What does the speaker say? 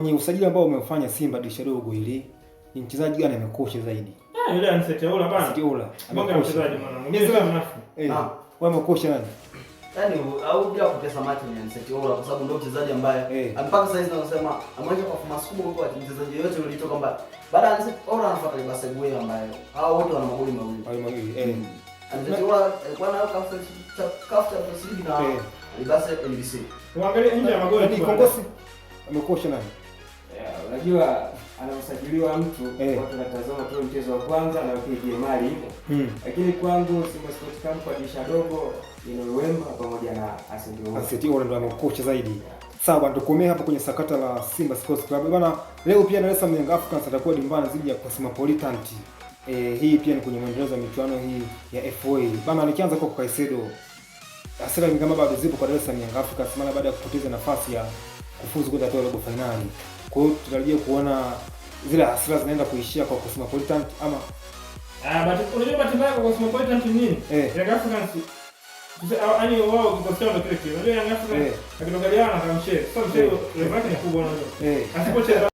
Kwenye usajili ambao umefanya Simba dirisha dogo hili, ni mchezaji gani amekosha zaidi? Yule Anseteola bana. Anseteola. Bonga mchezaji mwana. Mchezaji mnafu. Wewe umekosha nani? Yaani au bila kutesa macho ni Anseteola kwa sababu ndio mchezaji ambaye mpaka sasa hivi tunasema ameanza performance kubwa kwa mchezaji yote yule alitoka kwamba baada ya Anseteola anafuata Libase Gueye ambaye hao wote wana magoli mawili. Anseteola alikuwa na kafuta tasiri na Libase LBC. Uangalie nje ya magoli ni Kongosi. Amekosha nani? Unajua anaosajiliwa mtu watu wanatazama tu mchezo wa kwanza na upige mali hivyo. Lakini kwangu Simba Sports Club kwa dirisha dogo ni Wemba pamoja na Anseteola. Anseteola ndio amekosha zaidi. Sawa, tukomee hapa kwenye sakata la Simba Sports Club. Bwana, leo pia Dar es Salaam Young Africans atakuwa dimbani dhidi ya Cosmopolitan. Hii pia ni kwenye mwendelezo wa michuano hii ya FA. Bwana, nikianza kwa Kaisedo. Hasira ni kama bado zipo kwa Dar es Salaam Young Africans maana baada ya kupoteza nafasi ya kufuzu kwenda hatua ya robo finali. Kwa hiyo tutarajia kuona zile hasira zinaenda kuishia kwa Cosmopolitan ama unajua bahati mbaya kwa Cosmopolitan ni nini? Young Africans yaani wao kikosi ndio kile kile. Unajua Young Africans akitoka jana akamshare. Sasa mchezo level yake ni kubwa unajua. Asipocheza